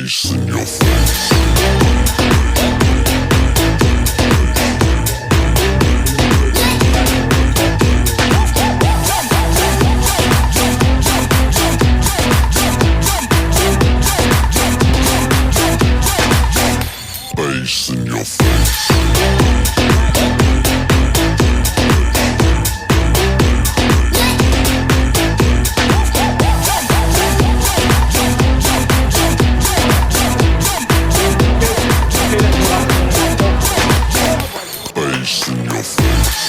Face in your face. Face in your face. Face in your face.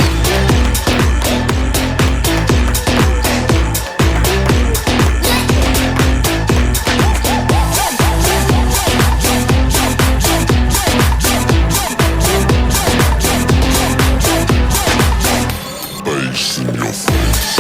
Face in your face.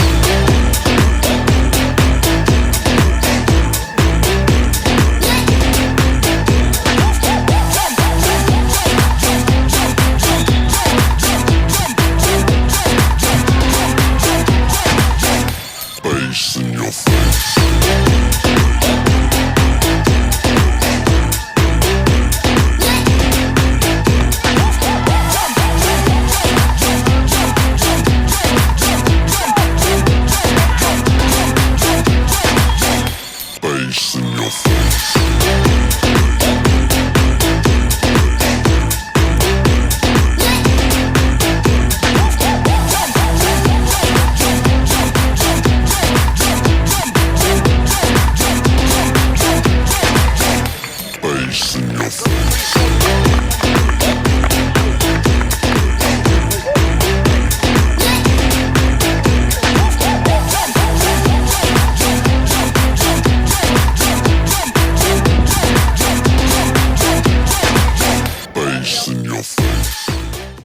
Face in your face. Face in your face. Face in your face. Face in your face.